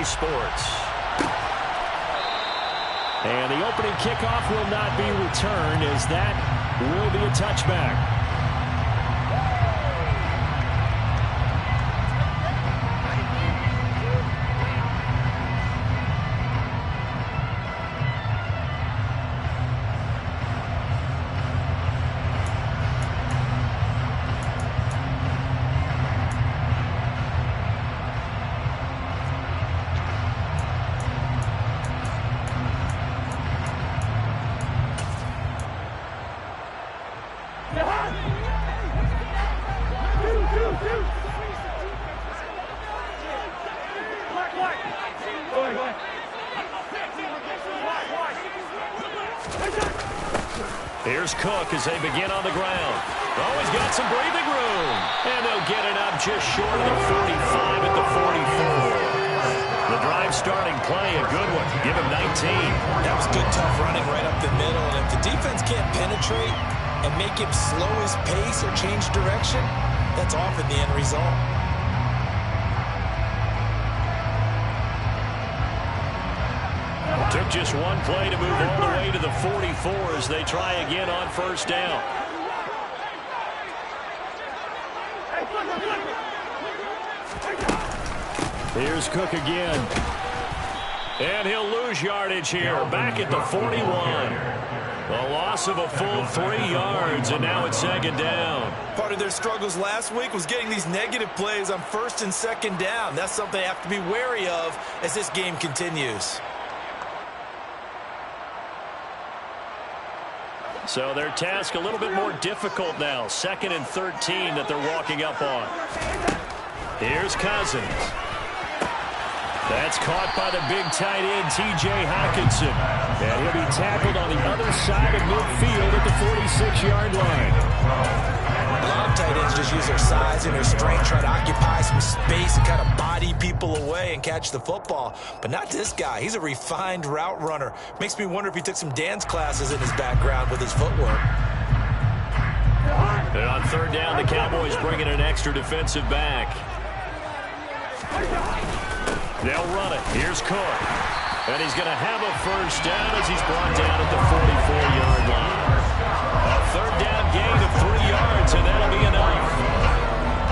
CBS Sports. And the opening kickoff will not be returned, as that will be a touchback. Here's Cook as they begin on the ground. Oh, he's got some breathing room. And they'll get it up just short of the 45 at the 44. The drive starting play, a good one. Give him 19. That was good, tough running right up the middle. And if the defense can't penetrate and make him slow his pace or change direction, that's often the end result. Took just one play to move all the way to the 44 as they try again on first down. Here's Cook again. And he'll lose yardage here. Back at the 41. A loss of a full 3 yards, and now it's second down. Part of their struggles last week was getting these negative plays on first and second down. That's something they have to be wary of as this game continues. So their task a little bit more difficult now. 2nd and 13 that they're walking up on. Here's Cousins. That's caught by the big tight end, T.J. Hockenson. And he'll be tackled on the other side of midfield at the 46-yard line. A lot of tight ends just use their size and their strength, try to occupy some space and kind of body people away and catch the football. But not this guy. He's a refined route runner. Makes me wonder if he took some dance classes in his background with his footwork. And on third down, the Cowboys bring in an extra defensive back. They'll run it. Here's Cook. And he's going to have a first down as he's brought down at the 44-yard line. A third down gain of 3 yards, and that'll be enough.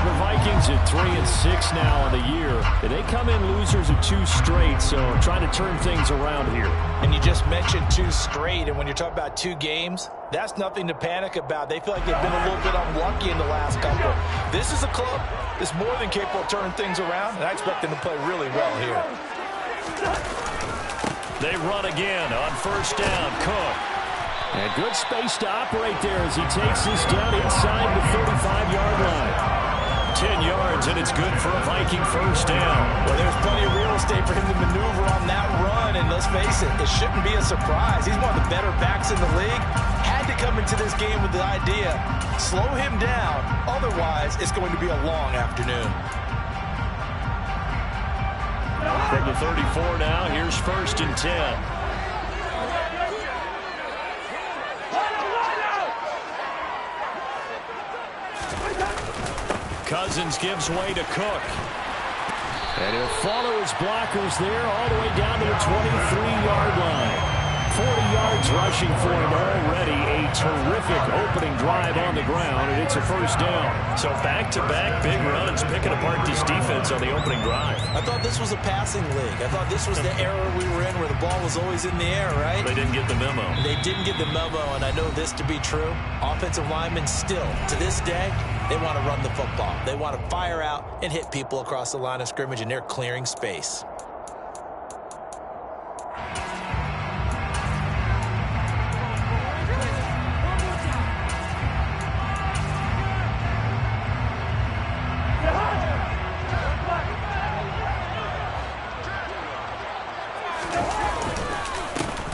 The Vikings at 3-6 now on the year. They come in losers of 2 straight, so trying to turn things around here. And you just mentioned 2 straight, and when you're talking about 2 games, that's nothing to panic about. They feel like they've been a little bit unlucky in the last couple. This is a club that's more than capable of turning things around, and I expect them to play really well here. They run again on first down. Cook. And good space to operate there as he takes this down inside the 35-yard line. 10 yards, and it's good for a Viking first down. Well, there's plenty of real estate for him to maneuver on that run, and let's face it shouldn't be a surprise. He's one of the better backs in the league. Had to come into this game with the idea, slow him down, otherwise it's going to be a long afternoon. From the 34 now, here's 1st and 10. Cousins gives way to Cook. And he'll follow his blockers there all the way down to the 23-yard line. 40 yards rushing for him already. A terrific opening drive on the ground, and it's a first down. So back-to-back big runs picking apart this defense on the opening drive. I thought this was a passing league. I thought this was the era we were in where the ball was always in the air, right? They didn't get the memo. They didn't get the memo, and I know this to be true. Offensive linemen still, to this day, they want to run the football. They want to fire out and hit people across the line of scrimmage, and they're clearing space.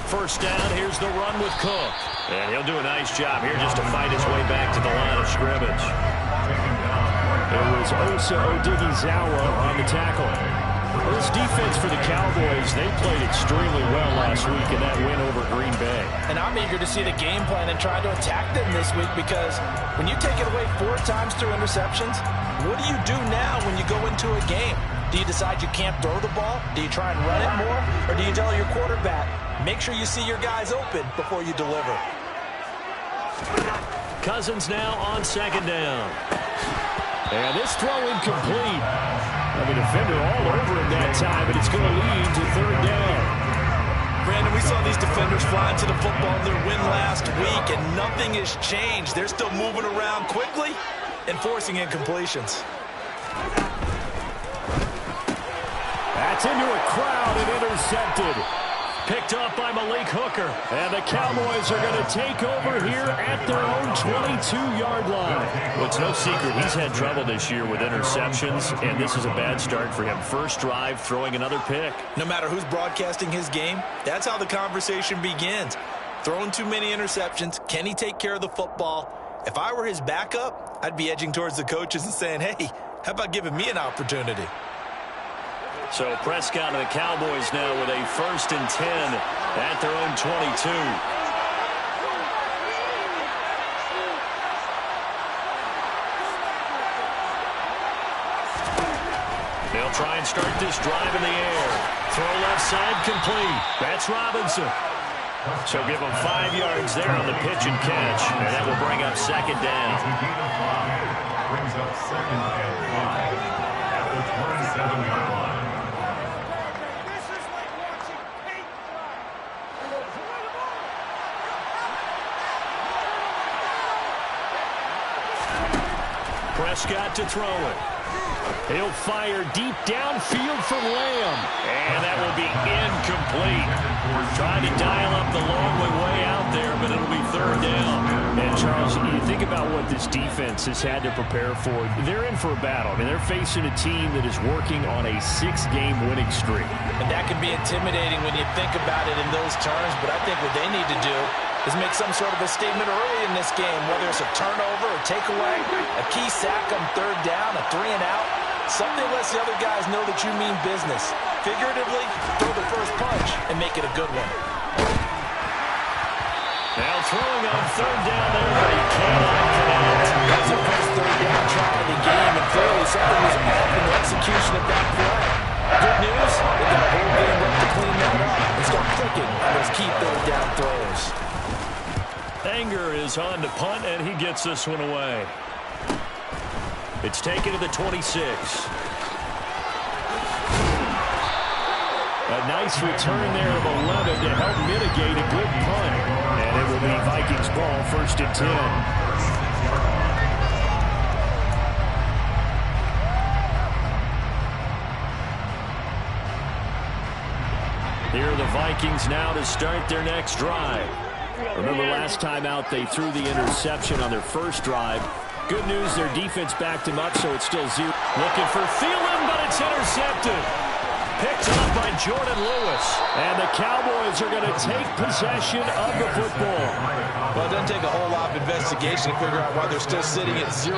First down, here's the run with Cook. And he'll do a nice job here just to fight his way back to the line of scrimmage. It was Osa Odighizuwa on the tackle. Well, this defense for the Cowboys, they played extremely well last week in that win over Green Bay. And I'm eager to see the game plan and try to attack them this week, because when you take it away 4 times through interceptions, what do you do now when you go into a game? Do you decide you can't throw the ball? Do you try and run it more? Or do you tell your quarterback, make sure you see your guys open before you deliver? Cousins now on second down. And this throw incomplete. The defender all over him that time, and it's going to lead to third down. Brandon, we saw these defenders flying to the football in their win last week, and nothing has changed. They're still moving around quickly and forcing incompletions. That's into a crowd and intercepted. Picked up by Malik Hooker. And the Cowboys are going to take over here at their own 22-yard line. Well, it's no secret he's had trouble this year with interceptions, and this is a bad start for him. First drive, throwing another pick. No matter who's broadcasting his game, that's how the conversation begins. Throwing too many interceptions, can he take care of the football? If I were his backup, I'd be edging towards the coaches and saying, hey, how about giving me an opportunity? So Prescott and the Cowboys now with a 1st and 10 at their own 22. They'll try and start this drive in the air. Throw left side complete. That's Robinson. So give them 5 yards there on the pitch and catch, and that will bring up second down. Brings up second and 5 at the 27-yard line. Prescott to throw it. He'll fire deep downfield for Lamb. And that will be incomplete. Trying to dial up the long way out there, but it'll be third down. And, Charles, you think about what this defense has had to prepare for. They're in for a battle. I mean, they're facing a team that is working on a 6-game winning streak. And that can be intimidating when you think about it in those terms, but I think what they need to do is make some sort of a statement early in this game, whether it's a turnover or takeaway, a key sack on third down, a 3-and-out. Something lets the other guys know that you mean business. Figuratively, throw the first punch and make it a good one. Now throwing on third down there, but he cannot connect. That was the first third down try of the game, and clearly something was off in the execution of that play. Good news, they've got a whole game left to clean that up and start clicking on those key third down throws. Anger is on to punt, and he gets this one away. It's taken to the 26. A nice return there of 11 to help mitigate a good punt. And it will be Vikings ball, 1st and 10. Here are the Vikings now to start their next drive. Remember last time out they threw the interception on their first drive. Good news, their defense backed him up, so it's still 0. Looking for Thielen, but it's intercepted. Picked up by Jordan Lewis. And the Cowboys are going to take possession of the football. Well, it doesn't take a whole lot of investigation to figure out why they're still sitting at 0.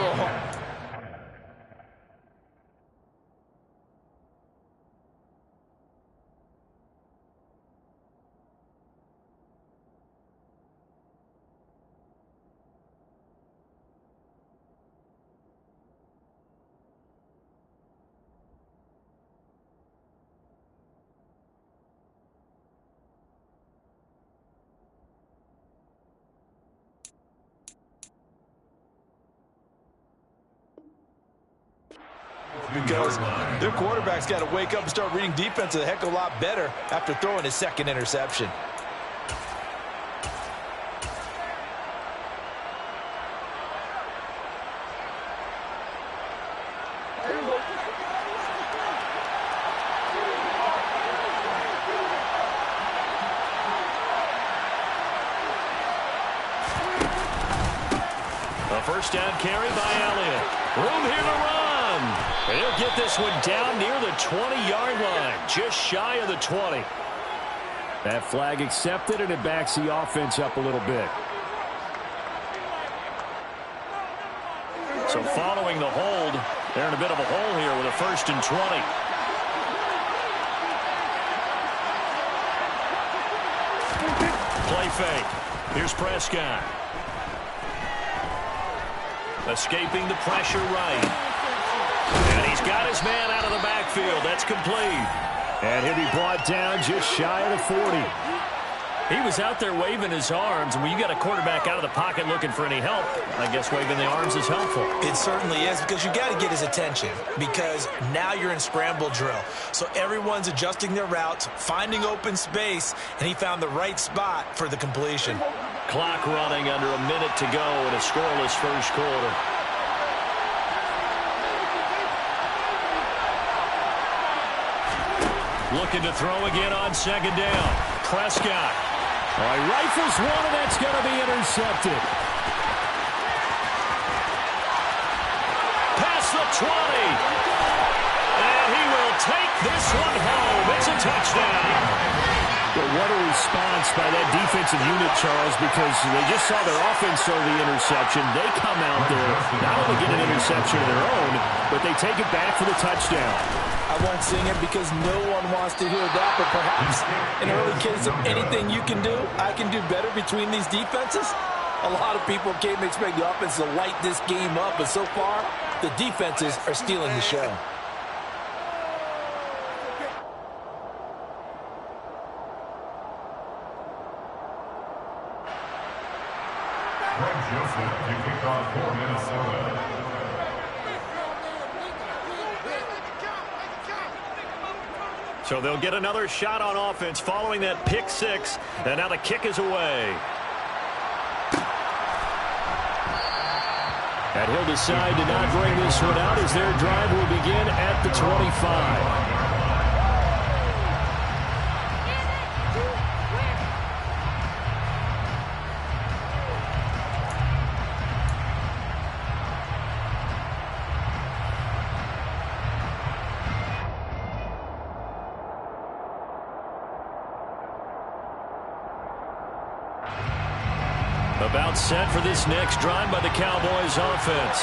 Because their quarterback's got to wake up and start reading defense a heck of a lot better after throwing his second interception. A first down carry by Elliott. Room here to run. He'll get this one down near the 20-yard line, just shy of the 20. That flag accepted, and it backs the offense up a little bit. So following the hold, they're in a bit of a hole here with a 1st and 20. fake. Here's Prescott. Escaping the pressure right. And he's got his man out of the backfield. That's complete. And he'll be brought down just shy of the 40. He was out there waving his arms, and when you got a quarterback out of the pocket looking for any help, I guess waving the arms is helpful. It certainly is, because you got to get his attention, because now you're in scramble drill. So everyone's adjusting their routes, finding open space, and he found the right spot for the completion. Clock running under a minute to go in a scoreless first quarter. Looking to throw again on second down. Prescott. All right, rifles one, and that's going to be intercepted. Past the 20. And he will take this one home. It's a touchdown. But what a response by that defensive unit, Charles, because they just saw their offense throw the interception. They come out there, not only get an interception of their own, but they take it back for the touchdown. I won't sing it because no one wants to hear that, but perhaps in early case of anything you can do, I can do better between these defenses. A lot of people came to expect the offense to light this game up, but so far, the defenses are stealing the show. Greg Joseph to kick off for Minnesota. So they'll get another shot on offense following that pick six, and now the kick is away. And he'll decide to not bring this one out as their drive will begin at the 25. About set for this next drive by the Cowboys offense.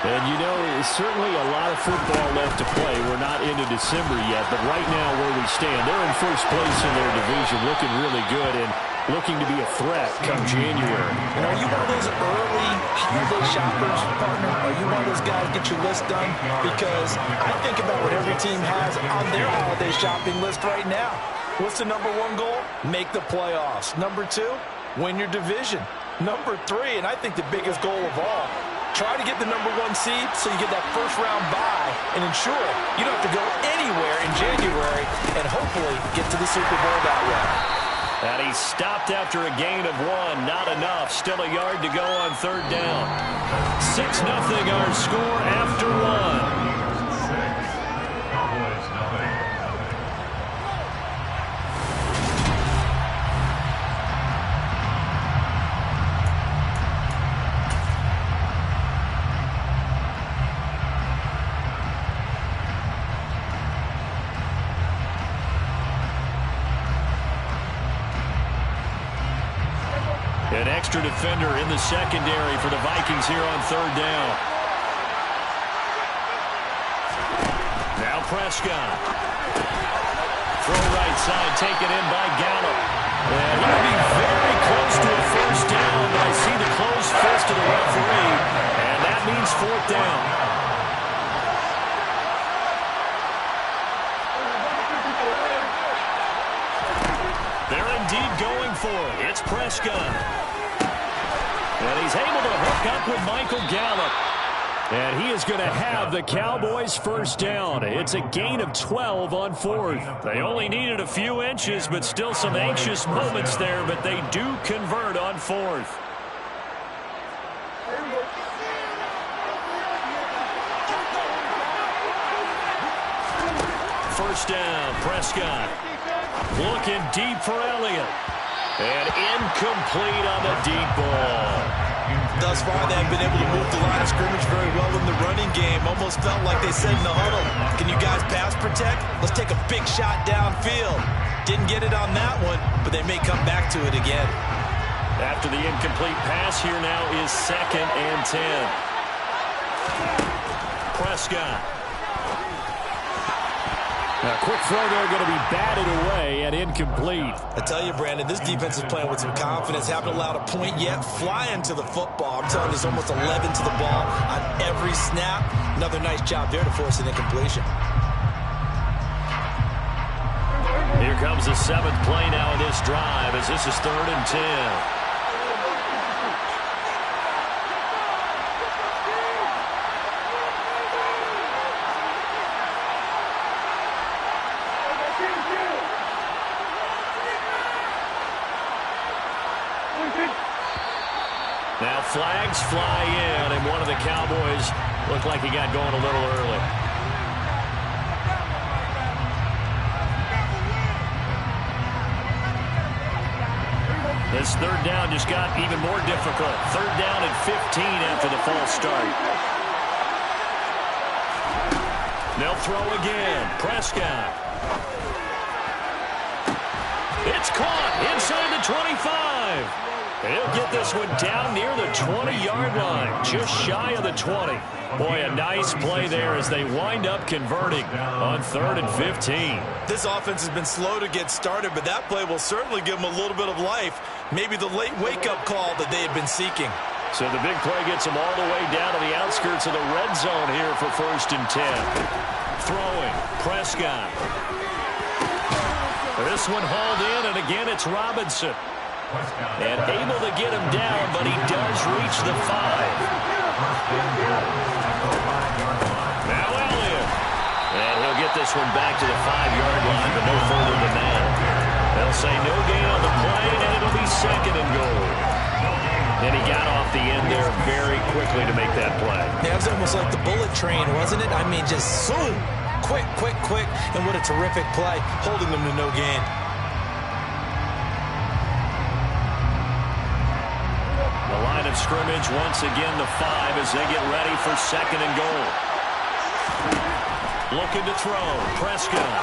And, you know, it's certainly a lot of football left to play. We're not into December yet, but right now where we stand, they're in first place in their division, looking really good and looking to be a threat come January. And are you one of those early holiday shoppers, partner? Are you one of those guys get your list done? Because I think about what every team has on their holiday shopping list right now. What's the number one goal? Make the playoffs. Number two, win your division. Number three, and I think the biggest goal of all, try to get the number one seed so you get that first round bye and ensure you don't have to go anywhere in January and hopefully get to the Super Bowl that way. And he stopped after a gain of one. Not enough. Still a yard to go on third down. 6-0 our score after one. An extra defender in the secondary for the Vikings here on third down. Now Prescott. Throw right side, taken in by Gallup. And he'll be very close to a first down, but I see the closed fist of the referee, and that means fourth down. They're indeed going for it. It's Prescott. And he's able to hook up with Michael Gallup. And he is going to have the Cowboys first down. It's a gain of 12 on fourth. They only needed a few inches, but still some anxious moments there, but they do convert on fourth. First down, Prescott. Looking deep for Elliott. And incomplete on the deep ball. Thus far, they have been able to move the line of scrimmage very well in the running game. Almost felt like they said in the huddle, can you guys pass protect? Let's take a big shot downfield. Didn't get it on that one, but they may come back to it again. After the incomplete pass, here now is 2nd and 10. Prescott. A quick throw there going to be batted away and incomplete. I tell you, Brandon, this defense is playing with some confidence. Haven't allowed a point yet. Flying to the football. I'm telling you, there's almost 11 to the ball on every snap. Another nice job there to force an incompletion. Here comes the 7th play now in this drive as this is 3rd and 10. Now flags fly in, and one of the Cowboys looked like he got going a little early. This 3rd down just got even more difficult. 3rd down and 15 after the false start. They'll throw again. Prescott. It's caught inside the 25. He'll get this one down near the 20-yard line, just shy of the 20. Boy, a nice play there as they wind up converting on 3rd and 15. This offense has been slow to get started, but that play will certainly give them a little bit of life. Maybe the late wake-up call that they had been seeking. So the big play gets them all the way down to the outskirts of the red zone here for 1st and 10. Throwing, Prescott. This one hauled in, and again it's Robinson. And able to get him down, but he does reach the 5. Now Elliott. And he'll get this one back to the 5-yard line, but no further than that. They'll say no gain on the play, and it'll be 2nd and goal. And he got off the end there very quickly to make that play. Yeah, it was almost like the bullet train, wasn't it? I mean, just zoom. Quick, quick, quick. And what a terrific play, holding them to no gain. The line of scrimmage once again the 5 as they get ready for 2nd and goal. Looking to throw. Prescott.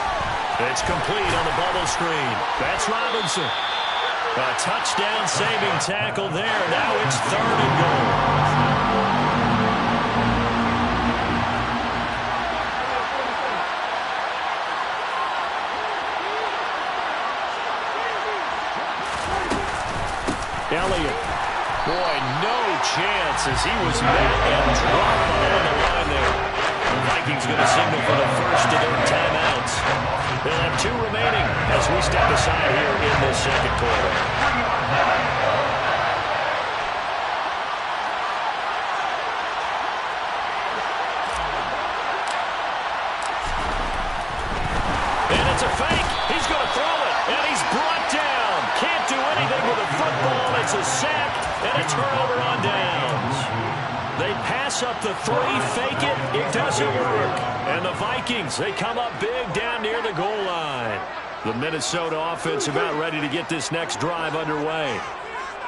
It's complete on the bubble screen. That's Robinson. A touchdown saving tackle there. Now it's 3rd and goal. Elliott. Boy, no chance as he was met and dropped on the line there. The Vikings going to signal for the first of their timeouts. They'll have 2 remaining as we step aside here in this 2nd quarter. And it's a fake. He's going to throw it, and he's brought down. Can't do anything with the football. It's a sack and a turnover on downs. They pass up the 3, fake it. It doesn't work. And the Vikings, they come up big down near the goal line. The Minnesota offense about ready to get this next drive underway.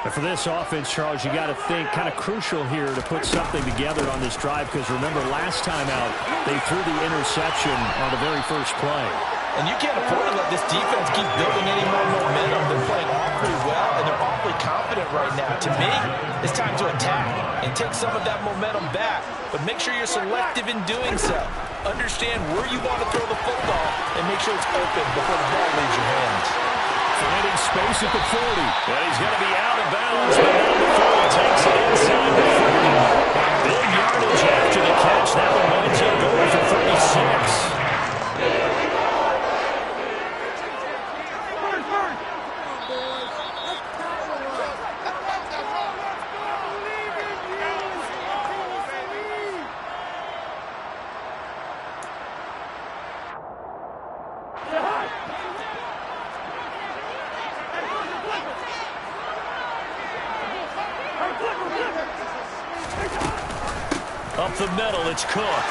And for this offense, Charles, you got to think kind of crucial here to put something together on this drive because remember last time out they threw the interception on the very first play. And you can't afford to let this defense keep building any more momentum. They're playing awfully well, and they're awfully confident right now. To me, it's time to attack and take some of that momentum back. But make sure you're selective in doing so. Understand where you want to throw the football and make sure it's open before the ball leaves your hands. Finding space at the 40. And he's going to be out of bounds, but not before he takes it inside the 40. Big yardage after the catch. That one winds up going for 36. Up the middle, it's Cook.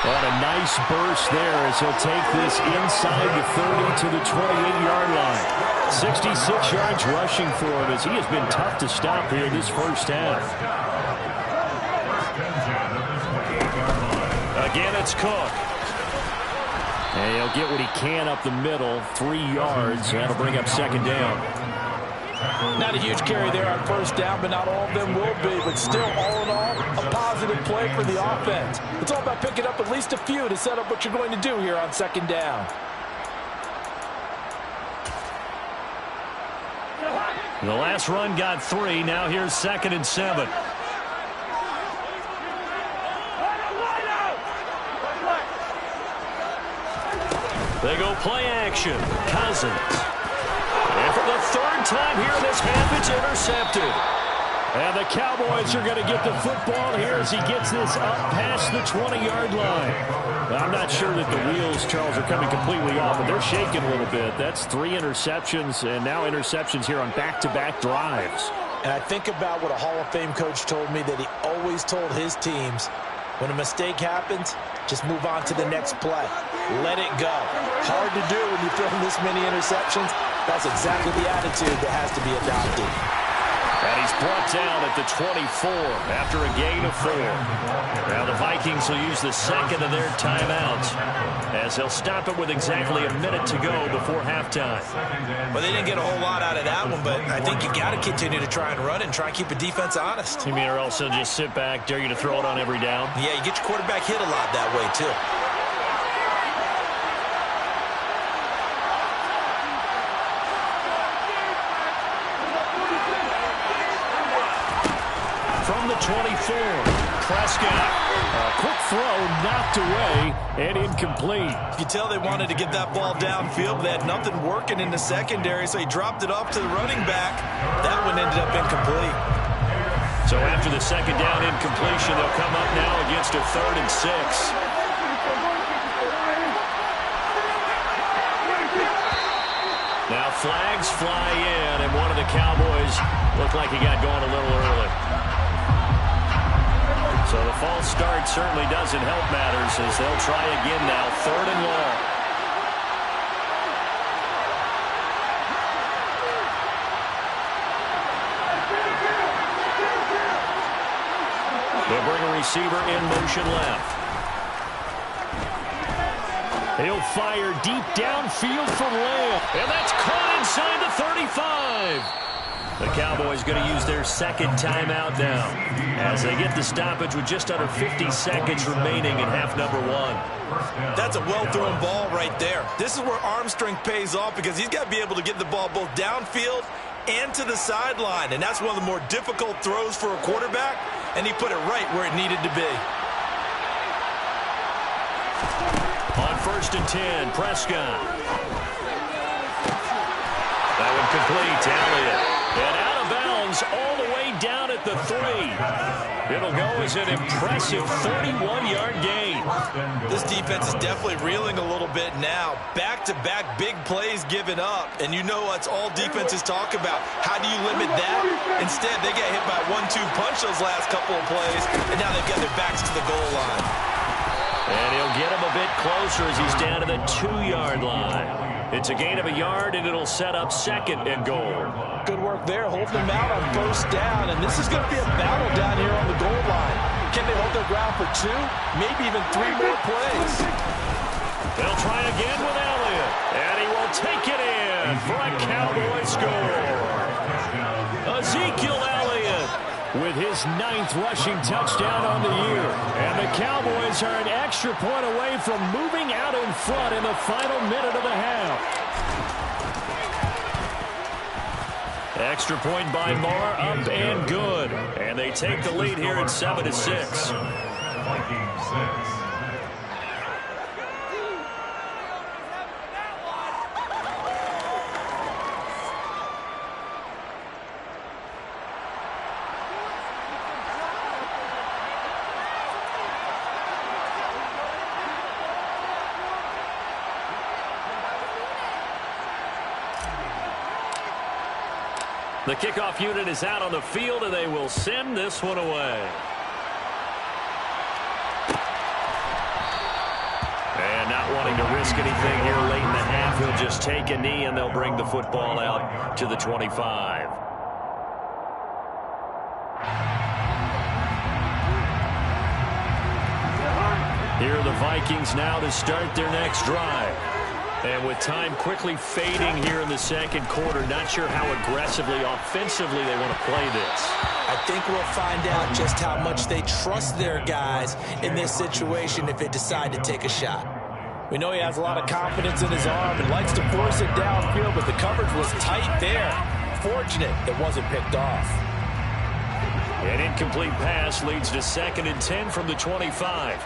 And a nice burst there as he'll take this inside the 30 to the 28-yard line. 66 yards rushing for him as he has been tough to stop here this first half. Again, it's Cook. And he'll get what he can up the middle, 3 yards. That'll bring up 2nd down. Not a huge carry there on first down, but not all of them will be. But still, all in all, a positive play for the offense. It's all about picking up at least a few to set up what you're going to do here on second down. The last run got 3. Now here's 2nd and 7. They go play action. Cousins. And for the 3rd time here in this half, it's intercepted. And the Cowboys are going to get the football here as he gets this up past the 20-yard line. I'm not sure that the wheels, Charles, are coming completely off, but they're shaking a little bit. That's 3 interceptions, and now interceptions here on back-to-back drives. And I think about what a Hall of Fame coach told me that he always told his teams, when a mistake happens, just move on to the next play. Let it go. Hard to do when you throw this many interceptions. That's exactly the attitude that has to be adopted. And he's brought down at the 24 after a gain of 4. Now the Vikings will use the 2nd of their timeouts as they'll stop it with exactly a minute to go before halftime. Well, they didn't get a whole lot out of that one, but I think you got to continue to try and run and try and keep the defense honest. You mean or else they'll just sit back, dare you to throw it on every down? Yeah, you get your quarterback hit a lot that way, too. From the 24, Prescott. A quick throw knocked away and incomplete. You can tell they wanted to get that ball downfield, but they had nothing working in the secondary, so he dropped it off to the running back. That one ended up incomplete. So after the 2nd down incompletion, they'll come up now against a 3rd and 6. Now flags fly in, and one of the Cowboys looked like he got going a little early. So the false start certainly doesn't help matters as they'll try again now, 3rd and long. They'll bring a receiver in motion left. He'll fire deep downfield from Lamb. And that's caught inside the 35. The Cowboys going to use their 2nd timeout now as they get the stoppage with just under 50 seconds remaining in half number 1. That's a well-thrown ball right there. This is where arm strength pays off because he's got to be able to get the ball both downfield and to the sideline. And that's one of the more difficult throws for a quarterback, and he put it right where it needed to be. On 1st and 10, Prescott. That one complete to Elliott. And out of bounds all the way down at the 3. It'll go as an impressive 31-yard gain. This defense is definitely reeling a little bit now. Back-to-back big plays given up. And you know that's all defenses talk about. How do you limit that? Instead, they got hit by a 1-2 punch those last couple of plays. And now they've got their backs to the goal line. And he'll get him a bit closer as he's down to the 2-yard line. It's a gain of a yard, and it'll set up 2nd and goal. Good work there, holding them out on first down. And this is going to be a battle down here on the goal line. Can they hold their ground for 2, maybe even 3 more plays? They'll try again with Elliott. And he will take it in for a Cowboy score. Ezekiel Elliott with his 9th rushing touchdown on the year. And the Cowboys are an extra point away from moving out in front in the final minute of the half. Extra point by Marr, up and good. And they take the lead here at 7-6. Vikings 6. The kickoff unit is out on the field, and they will send this one away. And not wanting to risk anything here late in the half, he'll just take a knee, and they'll bring the football out to the 25. Here are the Vikings now to start their next drive. And with time quickly fading here in the second quarter, not sure how aggressively, offensively they want to play this. I think we'll find out just how much they trust their guys in this situation if they decide to take a shot. We know he has a lot of confidence in his arm and likes to force it downfield, but the coverage was tight there. Fortunate it wasn't picked off. An incomplete pass leads to 2nd and 10 from the 25.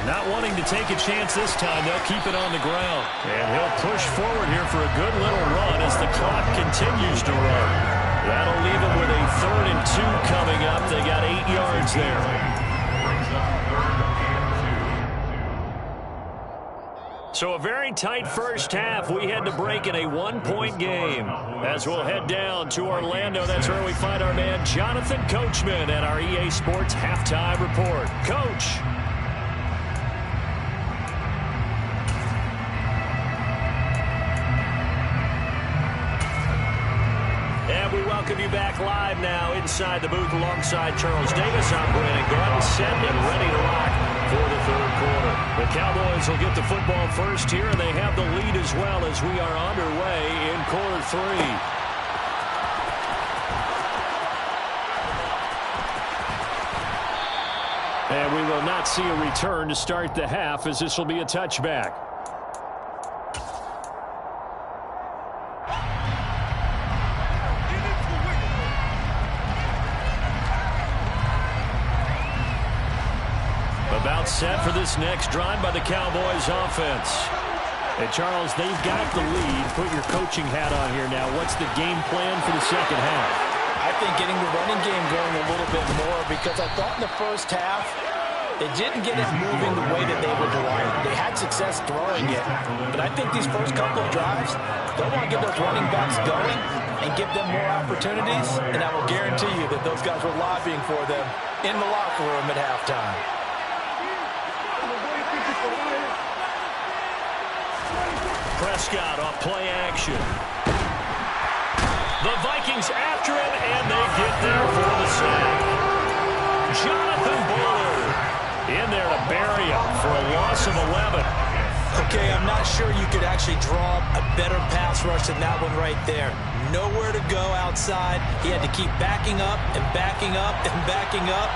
Not wanting to take a chance this time, they'll keep it on the ground. And he'll push forward here for a good little run as the clock continues to run. That'll leave him with a 3rd and 2 coming up. They got 8 yards there. Brings up 3rd and 2. So a very tight first half. We had to break in a 1-point game. As we'll head down to Orlando, that's where we find our man Jonathan Coachman at our EA Sports Halftime Report. Coach. And we welcome you back live now inside the booth alongside Charles Davis. I'm Brandon Garden, set and ready to rock for the 3rd quarter. The Cowboys will get the football first here, and they have the lead as well as we are underway in quarter 3. And we will not see a return to start the half, as this will be a touchback. About set for this next drive by the Cowboys offense. Hey, Charles, they've got the lead. Put your coaching hat on here now. What's the game plan for the second half? I think getting the running game going a little bit more, because I thought in the first half they didn't get it moving the way that they would like. They had success throwing it, but I think these first couple of drives, they'll want to get those running backs going and give them more opportunities, and I will guarantee you that those guys were lobbying for them in the locker room at halftime. Prescott off play action. The Vikings after him, and they get there for the sack. Jonathan Bullard in there to bury him for a loss of 11. Okay, I'm not sure you could actually draw a better pass rush than that one right there. Nowhere to go outside. He had to keep backing up and backing up and backing up.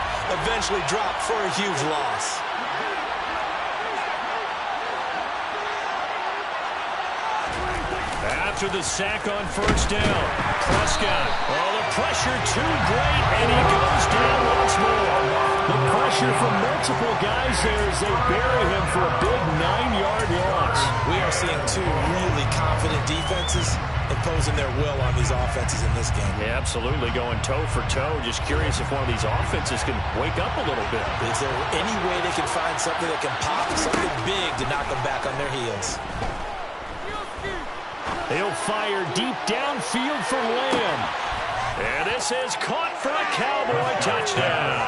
Eventually dropped for a huge loss. After the sack on first down, Prescott. Oh, the pressure too great, and he goes down once more. The pressure from multiple guys there as they bury him for a big 9-yard loss. We are seeing 2 really confident defenses imposing their will on these offenses in this game. Yeah, absolutely, going toe for toe. Just curious if one of these offenses can wake up a little bit. Is there any way they can find something that can pop, something big to knock them back on their heels? He'll fire deep downfield for Lamb. And this is caught for a Cowboy touchdown.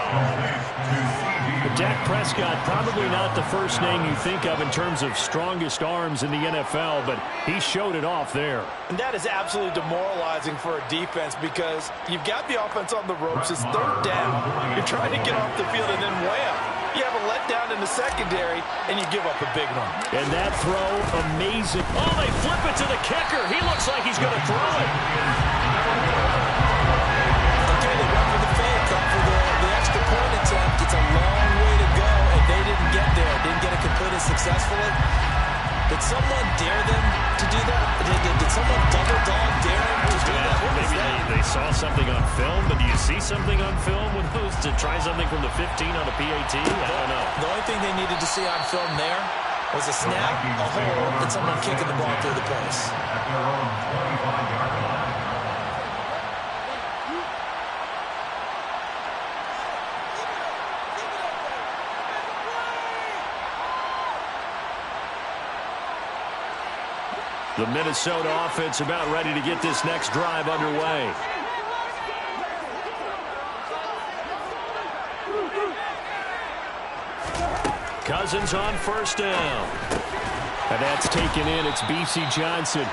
Dak Prescott, probably not the first name you think of in terms of strongest arms in the NFL, but he showed it off there. And that is absolutely demoralizing for a defense, because you've got the offense on the ropes. It's 3rd down. You're trying to get off the field, and then wham, you have a letdown in the secondary, and you give up a big one. And that throw, amazing. Oh, they flip it to the kicker. He looks like he's going to throw it. Okay, they went for the fake, up for the extra point attempt. It's a long way to go, and they didn't get there. Didn't get it completed successfully. Did someone dare them to do that? Did someone double dog dare them to do that? What was that? Maybe they saw something on film, but do you see something on film with those to try something from the 15 on a PAT? I don't know. The only thing they needed to see on film there was a snap, a hole, and someone kicking the ball through the post. At their own 25-yard line. The Minnesota offense about ready to get this next drive underway. Cousins on first down. And that's taken in. It's B.C. Johnson.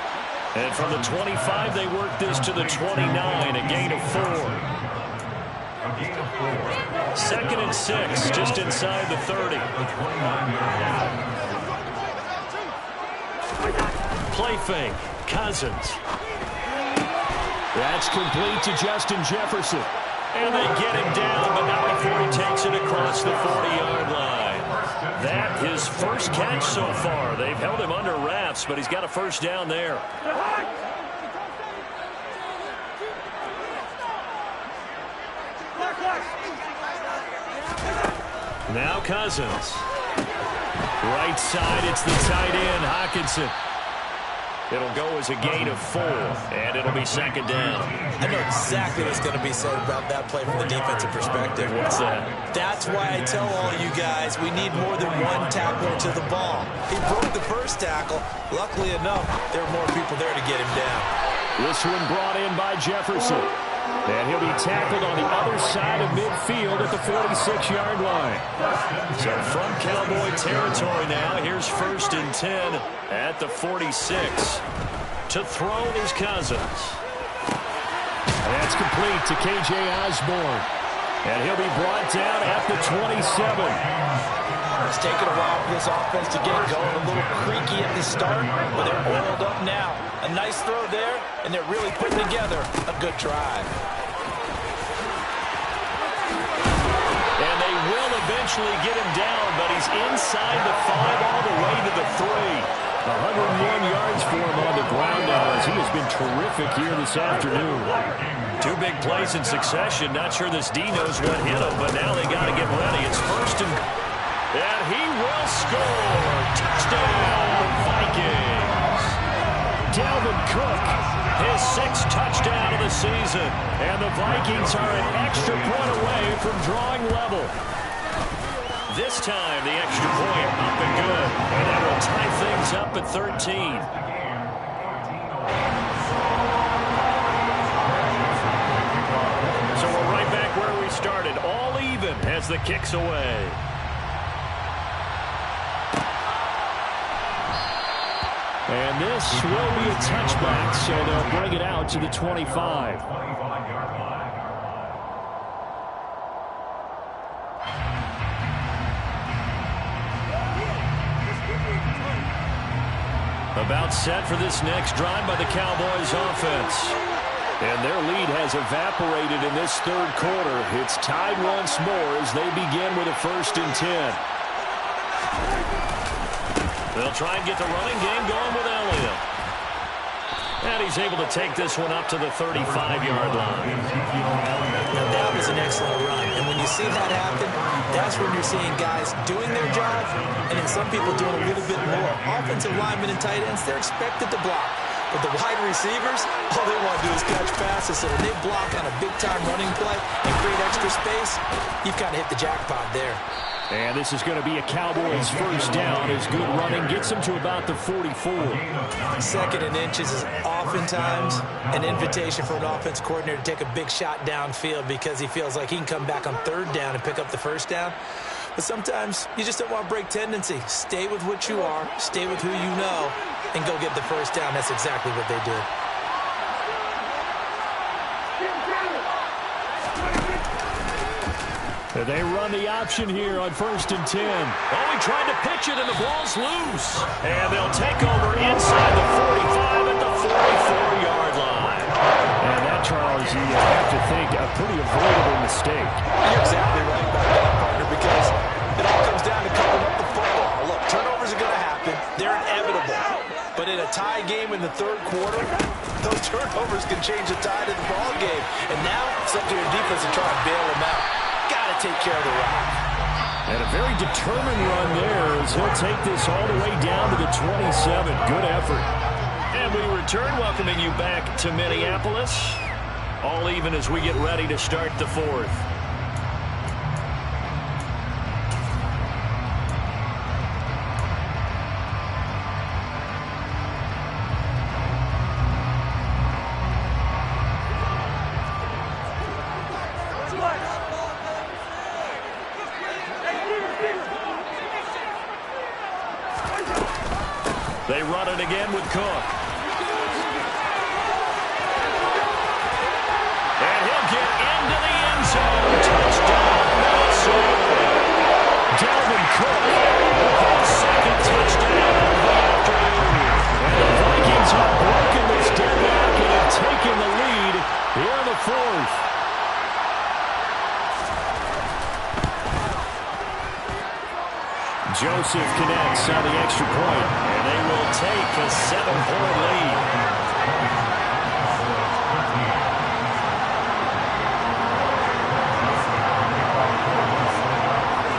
And from the 25, they work this to the 29, a gain of 4. Second and 6, just inside the 30. Play fake, Cousins. That's complete to Justin Jefferson. And they get him down, but not before he takes it across the 40-yard line. That his first catch so far. They've held him under wraps, but he's got a first down there. Now Cousins. Right side, it's the tight end, Hockenson. It'll go as a gain of 4, and it'll be second down. I know exactly what's going to be said about that play from the defensive perspective. What's that? That's why I tell all you guys we need more than one tackler to the ball. He broke the first tackle. Luckily enough, there were more people there to get him down. This one brought in by Jefferson. And he'll be tackled on the other side of midfield at the 46-yard line. So from Cowboy territory now, here's first and 10 at the 46. To throw is Cousins. That's complete to K.J. Osborne. And he'll be brought down at the 27. It's taken a while for this offense to get going. A little creaky at the start, but they're oiled up now. A nice throw there, and they're really putting together a good drive. And they will eventually get him down, but he's inside the 5 all the way to the 3. 101 yards for him on the ground now, as he has been terrific here this afternoon. 2 big plays in succession. Not sure this D knows what hit him, but now they got to get ready. It's first and he will score. Touchdown, Vikings. Dalvin Cook, his 6th touchdown of the season. And the Vikings are an extra point away from drawing level. This time, the extra point up and good. And that will tie things up at 13. So we're right back where we started. All even as the kick's away. And this will be a touchback, so they'll bring it out to the 25. About set for this next drive by the Cowboys offense. And their lead has evaporated in this third quarter. It's tied once more as they begin with a first and 10. They'll try and get the running game going with Elliott. And he's able to take this one up to the 35-yard line. Now that was an excellent run. And when you see that happen, that's when you're seeing guys doing their job and then some people doing a little bit more. Offensive linemen and tight ends, they're expected to block. But the wide receivers, all they want to do is catch passes. So when they block on a big-time running play and create extra space, you've kind of hit the jackpot there. And this is going to be a Cowboys first down as good running gets them to about the 44. 2nd and inches is oftentimes an invitation for an offense coordinator to take a big shot downfield because he feels like he can come back on 3rd down and pick up the first down. But sometimes you just don't want to break tendency. Stay with what you are, stay with who you know, and go get the first down. That's exactly what they did. They run the option here on first and 10. Oh, he tried to pitch it, and the ball's loose. And they'll take over inside the 45 at the 44-yard line. And that, Charles, you have to think a pretty avoidable mistake. You're exactly right about that, partner, because it all comes down to covering up the football. Look, turnovers are going to happen. They're inevitable. But in a tie game in the third quarter, those turnovers can change the tide of the ball game. And now it's up to your defense to try and bail them out. Got to take care of the rock. And a very determined run there as he'll take this all the way down to the 27. Good effort. And we return, welcoming you back to Minneapolis. All even as we get ready to start the 4th. They run it again with Cook. And he'll get into the end zone. Joseph connects on the extra point, and they will take a 7-point lead.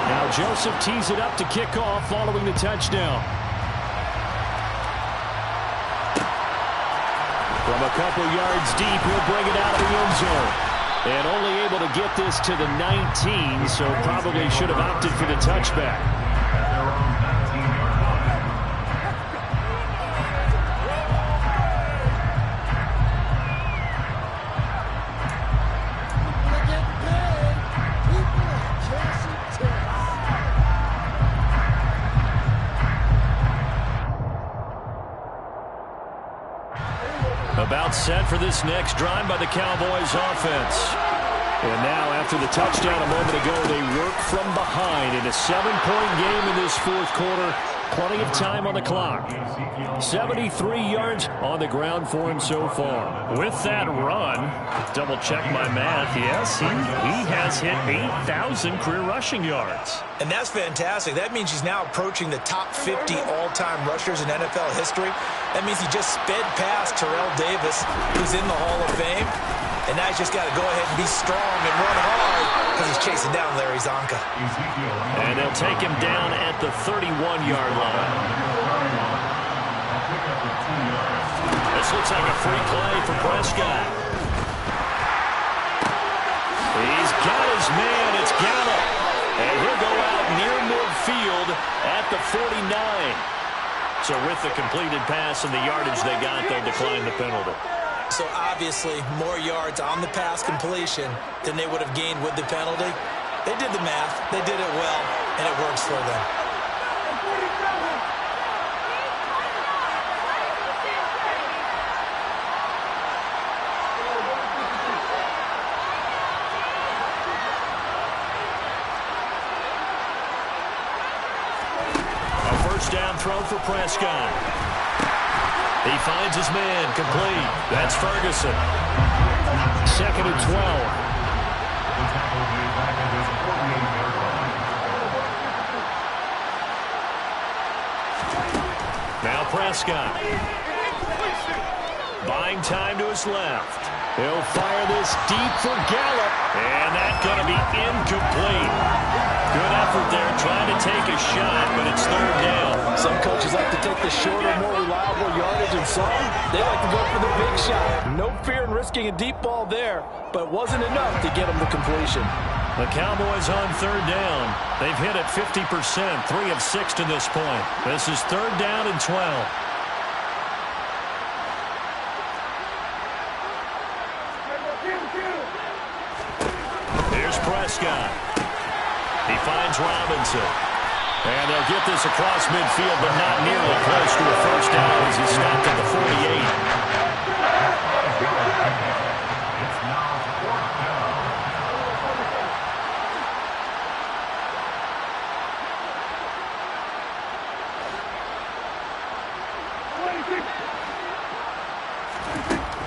Now Joseph tees it up to kick off following the touchdown. From a couple yards deep, he'll bring it out of the end zone. And only able to get this to the 19, so probably should have opted for the touchback. About set for this next drive by the Cowboys offense. And now after the touchdown a moment ago, they work from behind in a 7-point game in this fourth quarter. Plenty of time on the clock. 73 yards on the ground for him so far. With that run, double check my math, yes, he has hit 8,000 career rushing yards. And that's fantastic. That means he's now approaching the top 50 all-time rushers in NFL history. That means he just sped past Terrell Davis, who's in the Hall of Fame. And now he's just got to go ahead and be strong and run hard because he's chasing down Larry Zonka. And they'll take him down at the 31-yard line. This looks like a free play for Prescott. He's got his man. It's Gallup. And he'll go out near midfield at the 49. So with the completed pass and the yardage they got, they'll decline the penalty. So obviously more yards on the pass completion than they would have gained with the penalty. They did the math. They did it well, and it works for them. A first down throw for Prescott. He finds his man, complete. That's Ferguson. 2nd and 12. Now Prescott. Buying time to his left. He'll fire this deep for Gallup. And that's going to be incomplete. Good effort there trying to take a shot, but it's third down. Some coaches like to take the shorter, more reliable yardage, and some, they like to go for the big shot. No fear in risking a deep ball there, but it wasn't enough to get them to completion. The Cowboys on third down. They've hit it 50%, 3 of 6 to this point. This is third down and 12. Here's Prescott. He finds Robinson. And they'll get this across midfield, but not nearly close to a first down as he's stopped at the 48.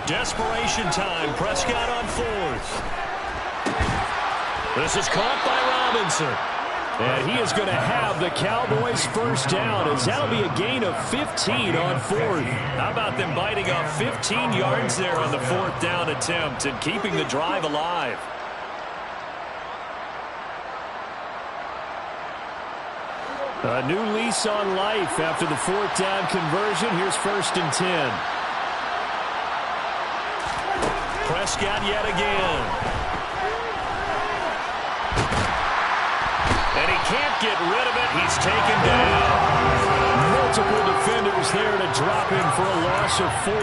Desperation time. Prescott on 4th. This is caught by Robinson. And he is going to have the Cowboys first down, as that'll be a gain of 15 on 4th. How about them biting off 15 yards there on the 4th down attempt and keeping the drive alive? A new lease on life after the 4th down conversion. Here's 1st and 10. Prescott yet again. And he can't get rid of it. He's taken down. Multiple defenders there to drop him for a loss of 4.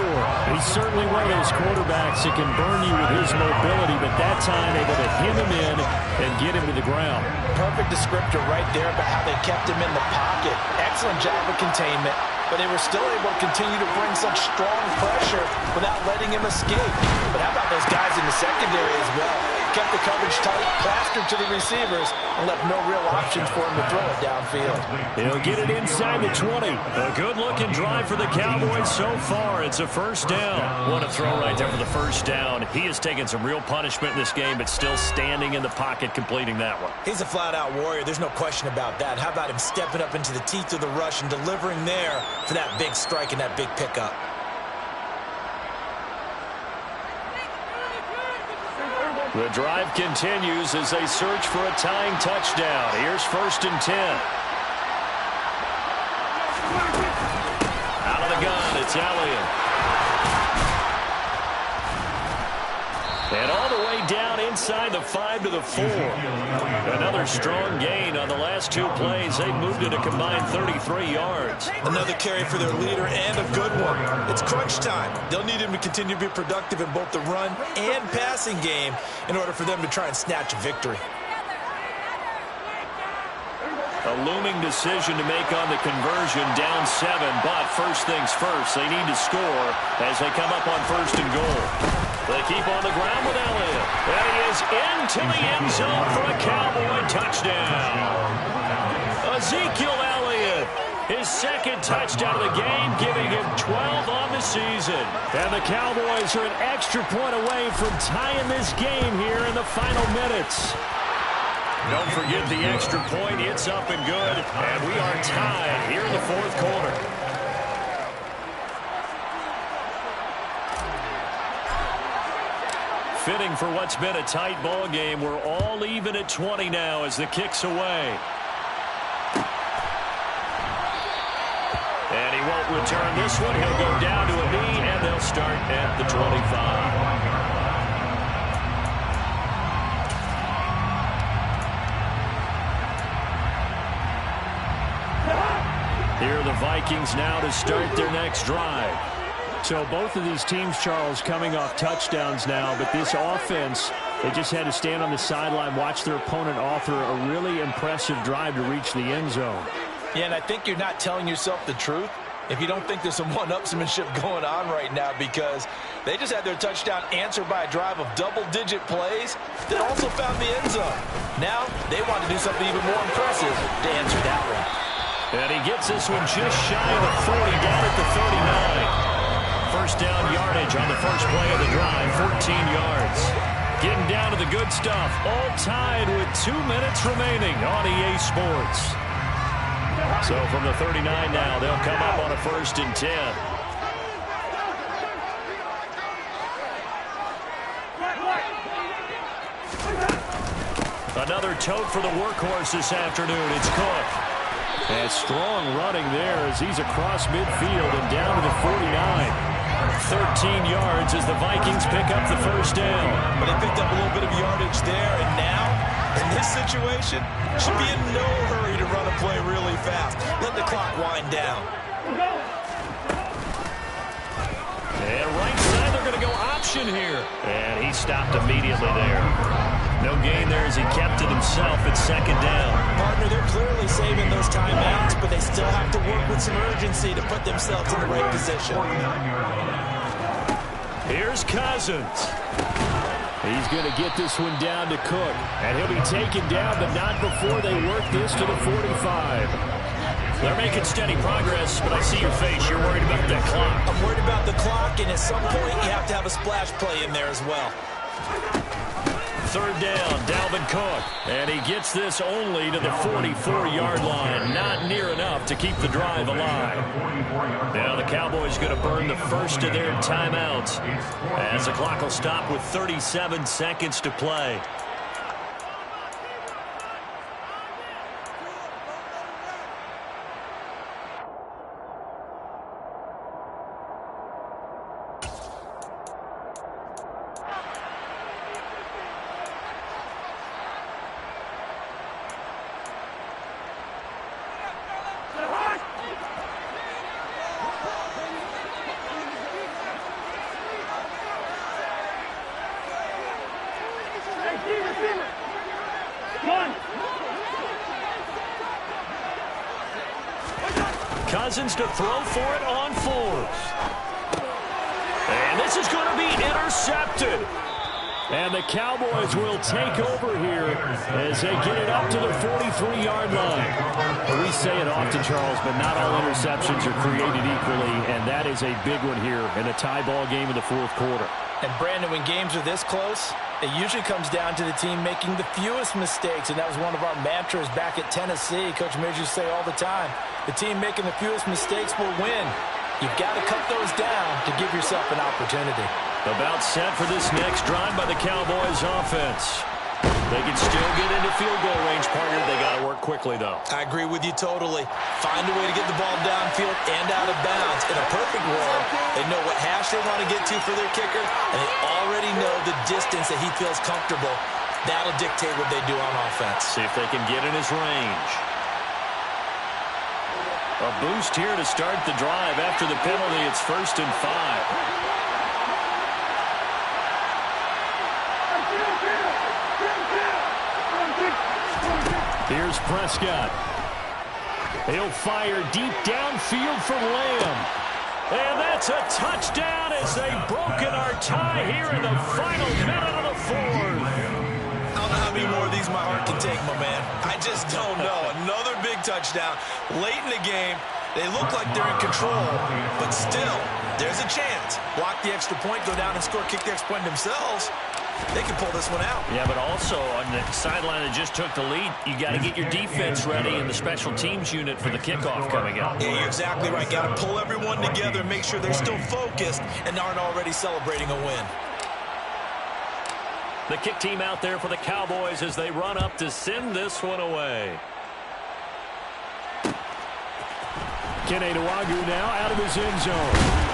He's certainly one of those quarterbacks that can burn you with his mobility, but that time able to hit him in and get him to the ground. Perfect descriptor right there about how they kept him in the pocket. Excellent job of containment, but they were still able to continue to bring such strong pressure without letting him escape. But how about those guys in the secondary as well? kept the coverage tight, plastered to the receivers, and left no real options for him to throw it downfield. He'll get it inside the 20. A good-looking drive for the Cowboys so far. It's a first down. What a throw right there for the first down. He has taken some real punishment in this game, but still standing in the pocket completing that one. He's a flat-out warrior. There's no question about that. How about him stepping up into the teeth of the rush and delivering there for that big strike and that big pickup? The drive continues as they search for a tying touchdown. Here's 1st and 10. Out of the gun, it's Elliott. And all the way down inside the 5 to the 4. Another strong gain on the last 2 plays. They moved it a combined 33 yards. Another carry for their leader and a good one. It's crunch time. They'll need him to continue to be productive in both the run and passing game in order for them to try and snatch a victory. A looming decision to make on the conversion, down 7, but first things first, they need to score as they come up on 1st and goal. They keep on the ground with Elliott, and he is into the end zone for a Cowboy touchdown. Ezekiel Elliott, his 2nd touchdown of the game, giving him 12 on the season. And the Cowboys are an extra point away from tying this game here in the final minutes. Don't forget the extra point. It's up and good. And we are tied here in the 4th quarter. Fitting for what's been a tight ball game. We're all even at 20 now as the kick's away. And he won't return this one. He'll go down to a knee, and they'll start at the 25. Here are the Vikings now to start their next drive. So both of these teams, Charles, coming off touchdowns now, but this offense, they just had to stand on the sideline, watch their opponent author a really impressive drive to reach the end zone. Yeah, and I think you're not telling yourself the truth if you don't think there's some one-upsmanship going on right now, because they just had their touchdown answered by a drive of double-digit plays that also found the end zone. Now they want to do something even more impressive to answer that one. And he gets this one just shy of the 40, down at the 39. First down yardage on the first play of the drive, 14 yards. Getting down to the good stuff, all tied with 2 minutes remaining on EA Sports. So from the 39 now, they'll come up on a 1st and 10. Another tote for the workhorse this afternoon. It's Cook. And strong running there as he's across midfield and down to the 49. 13 yards as the Vikings pick up the first down. But they picked up a little bit of yardage there, and now, in this situation, should be in no hurry to run a play really fast. Let the clock wind down. And right side, they're going to go option here. And he stopped immediately there. No gain there as he kept it himself at 2nd down. Partner, they're clearly saving those timeouts, but they still have to work with some urgency to put themselves in the right position. Here's Cousins. He's going to get this one down to Cook. And he'll be taken down, but not before they work this to the 45. They're making steady progress, but I see your face. You're worried about that clock. I'm worried about the clock, and at some point, you have to have a splash play in there as well. 3rd down, Dalvin Cook. And he gets this only to the 44-yard line. Not near enough to keep the drive alive. Now the Cowboys going to burn the first of their timeouts as the clock will stop with 37 seconds to play. Cousins to throw for it on 4th. And this is going to be intercepted. And the Cowboys will take over here as they get it up to the 43-yard line. We say it often, Charles, but not all interceptions are created equally, and that is a big one here in a tie ball game in the fourth quarter. And, Brandon, when games are this close, it usually comes down to the team making the fewest mistakes, and that was one of our mantras back at Tennessee. Coach Mears used to say all the time, the team making the fewest mistakes will win. You've got to cut those down to give yourself an opportunity. About set for this next drive by the Cowboys offense. They can still get into field goal range, partner. They got to work quickly, though. I agree with you totally. Find a way to get the ball downfield and out of bounds. In a perfect world, they know what hash they want to get to for their kicker, and they already know the distance that he feels comfortable. That'll dictate what they do on offense. See if they can get in his range. A boost here to start the drive. After the penalty, it's 1st and 5. Here's Prescott. He'll fire deep downfield for Lamb. And that's a touchdown as they've broken our tie here in the final minute of the fourth. I don't know how many more of these my heart can take, my man. I just don't know. Another big touchdown. Late in the game, they look like they're in control, but still, there's a chance. Block the extra point, go down and score, kick the extra point themselves. They can pull this one out. Yeah, but also on the sideline that just took the lead, you got to get your defense ready and the special teams unit for the kickoff coming up. Yeah, you're exactly right. Got to pull everyone together and make sure they're still focused and aren't already celebrating a win. The kick team out there for the Cowboys as they run up to send this one away. Kene Nwangwu now out of his end zone.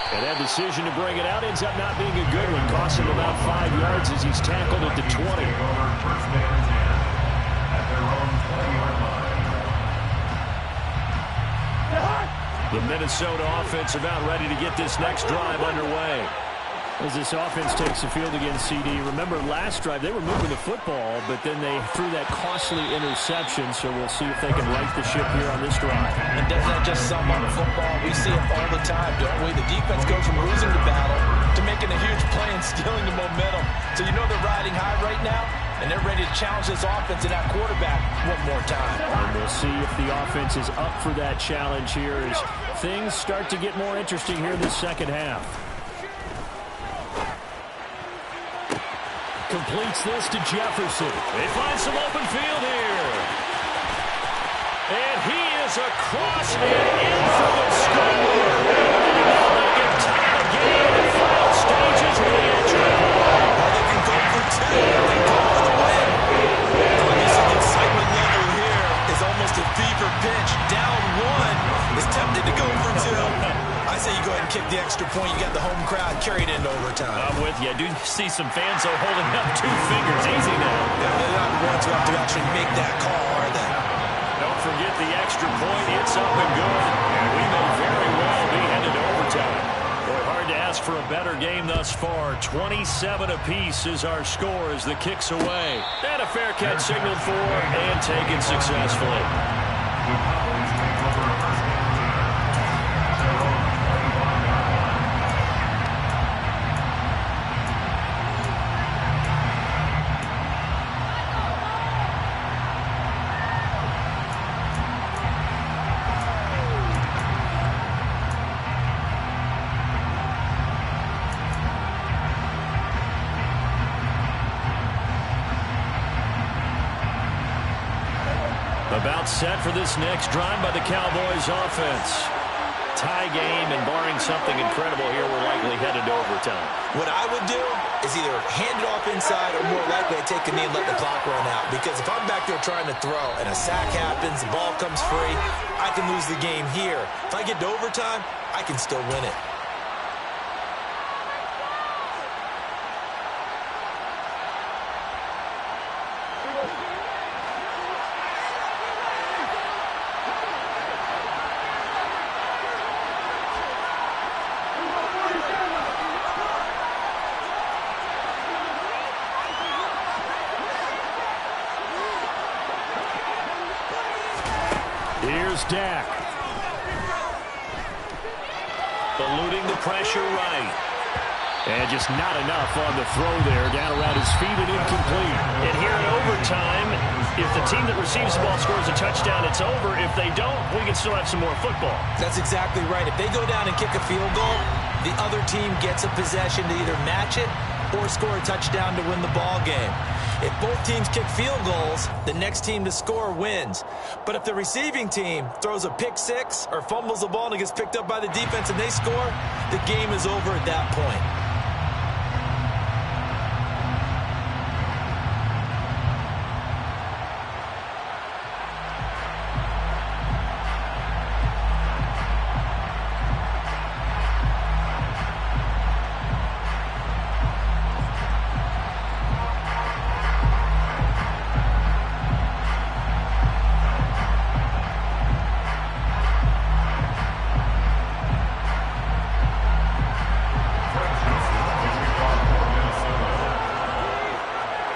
And that decision to bring it out ends up not being a good one. Costs him about 5 yards as he's tackled at the 20. The Minnesota offense about ready to get this next drive underway. As this offense takes the field against CD. Remember last drive they were moving the football, but then they threw that costly interception, so we'll see if they can right the ship here on this drive. And doesn't that just sum up football? We see it all the time, don't we? The defense goes from losing the battle to making a huge play and stealing the momentum. So you know they're riding high right now, and they're ready to challenge this offense and that quarterback one more time. And we'll see if the offense is up for that challenge here as things start to get more interesting here in the second half. Completes this to Jefferson. They find some open field here. And he is across and in for the score. They can tie the game in the final stages of the injury. They can go for two. They can go for the win. Obviously, the excitement level here is almost a fever pitch. Down one is tempted to go for two. I say you go ahead and kick the extra point. You got the home crowd carried into overtime. I'm with you. I do see some fans are holding up 2 fingers. Easy now. Yeah, they're not the ones who have to actually make that call, are they? Don't forget the extra point. It's up and good. And we may very well be headed to overtime. Boy, hard to ask for a better game thus far. 27 apiece is our score as the kick's away. And a fair catch signaled for and taken successfully. About set for this next drive by the Cowboys offense. Tie game, and barring something incredible here, we're likely headed to overtime. What I would do is either hand it off inside or more likely I take a knee and let the clock run out. Because if I'm back there trying to throw and a sack happens, the ball comes free, I can lose the game here. If I get to overtime, I can still win it. Here's Dak. Eluding the pressure right. And just not enough on the throw there. Down around his feet and incomplete. And here in overtime, if the team that receives the ball scores a touchdown, it's over. If they don't, we can still have some more football. That's exactly right. If they go down and kick a field goal, the other team gets a possession to either match it or score a touchdown to win the ball game. If both teams kick field goals, the next team to score wins. But if the receiving team throws a pick six or fumbles the ball and it gets picked up by the defense and they score, the game is over at that point.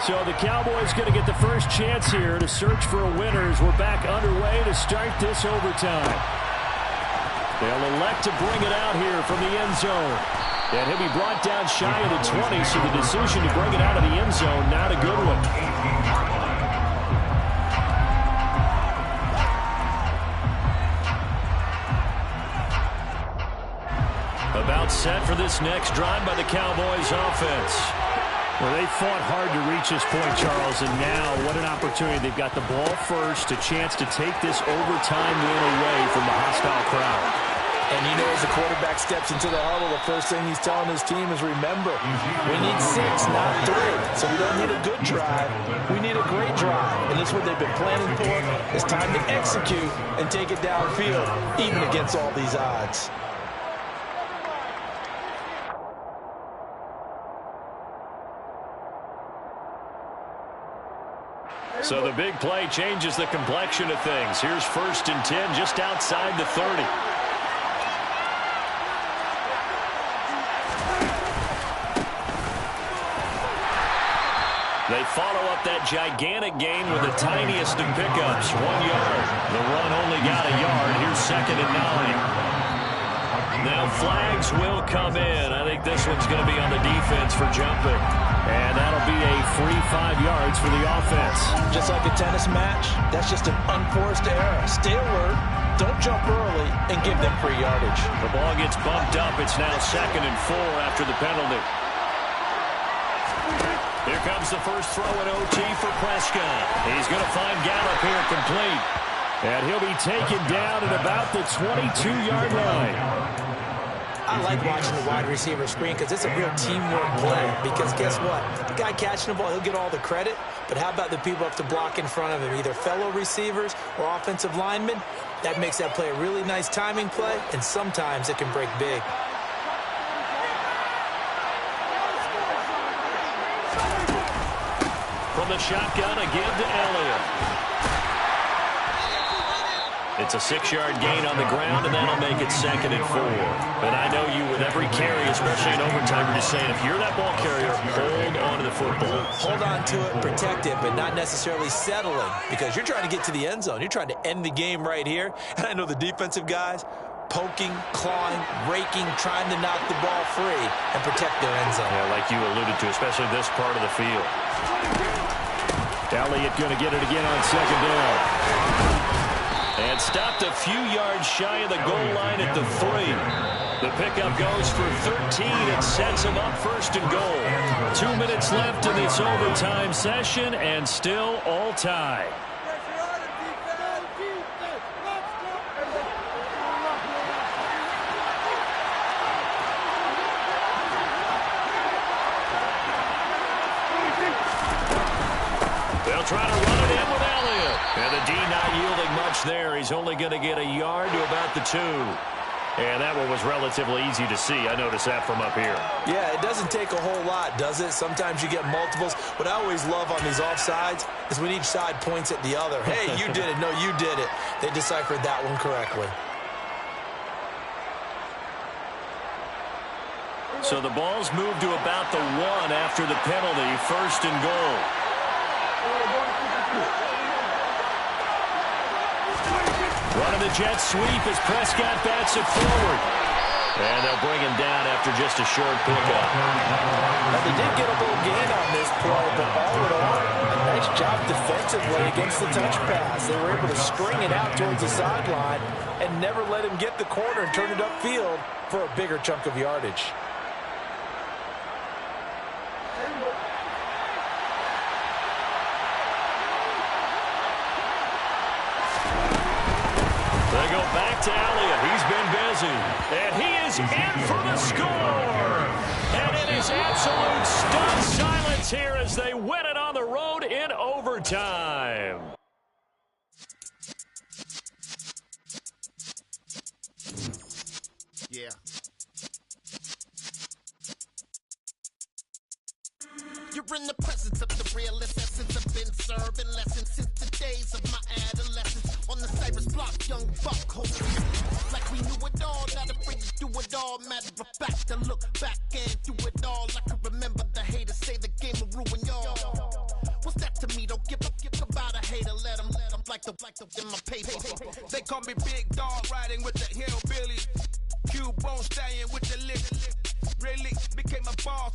So the Cowboys going to get the first chance here to search for a winner as we're back underway to start this overtime. They'll elect to bring it out here from the end zone. And he'll be brought down shy of the 20, so the decision to bring it out of the end zone, not a good one. About set for this next drive by the Cowboys offense. Well, they fought hard to reach this point, Charles, and now what an opportunity. They've got the ball first, a chance to take this overtime win away from the hostile crowd. And you know, as the quarterback steps into the huddle, the first thing he's telling his team is, remember, we need 6, not 3. So we don't need a good drive. We need a great drive. And this is what they've been planning for. It's time to execute and take it downfield, even against all these odds. So the big play changes the complexion of things. Here's 1st and 10 just outside the 30. They follow up that gigantic gain with the tiniest of pickups, 1 yard. The run only got a yard. Here's 2nd and 9. Now flags will come in. I think this one's going to be on the defense for jumping. And that'll be a free 5 yards for the offense. Just like a tennis match, that's just an unforced error. Stay alert, don't jump early, and give them free yardage. The ball gets bumped up. It's now 2nd and 4 after the penalty. Here comes the first throw in OT for Prescott. He's going to find Gallup here complete. And he'll be taken down at about the 22-yard line. I like watching the wide receiver screen because it's a real teamwork play. Because guess what? The guy catching the ball, he'll get all the credit. But how about the people up to block in front of him, either fellow receivers or offensive linemen? That makes that play a really nice timing play, and sometimes it can break big. From the shotgun, a give to Elliott. It's a 6-yard gain on the ground, and that'll make it 2nd and 4. But I know you, with every carry, especially in overtime, you're just saying, if you're that ball carrier, hold on to the football. Hold on to it, protect it, but not necessarily settling, because you're trying to get to the end zone. You're trying to end the game right here. And I know the defensive guys, poking, clawing, raking, trying to knock the ball free and protect their end zone. Yeah, like you alluded to, especially this part of the field. Elliott going to get it again on 2nd down. And stopped a few yards shy of the goal line at the 3. The pickup goes for 13 and sets him up 1st and goal. 2 minutes left in this overtime session, and still all tie. They'll try to run it in with Elliott. And the D not yielding much there. He's only going to get a yard to about the 2. And that one was relatively easy to see. I noticed that from up here. Yeah, it doesn't take a whole lot, does it? Sometimes you get multiples. What I always love on these offsides is when each side points at the other. Hey, you did it. No, you did it. They deciphered that one correctly. So the ball's moved to about the 1 after the penalty. 1st and goal. Running the jet sweep as Prescott bats it forward. And they'll bring him down after just a short pickup. Now, they did get a little gain on this play, but all in all, a nice job defensively against the touch pass. They were able to string it out towards the sideline and never let him get the corner and turn it upfield for a bigger chunk of yardage. They go back to Elliott. He's been busy. And he is in for the score. And it is absolute stunned silence here as they win it on the road in overtime. Yeah. You're in the presence of the realest essence. I've been serving lessons since the days of my adolescence. On the Cyrus block, young buck hosting. Like we knew it all, not afraid to do it all. Matter of fact, to look back and do it all. I can remember the haters say the game will ruin y'all. What's that to me? Don't give about a hater. Let them like the in my paper. They call me Big Dog, riding with the hillbillies. Cube bone stallion with the lick. Really became a boss.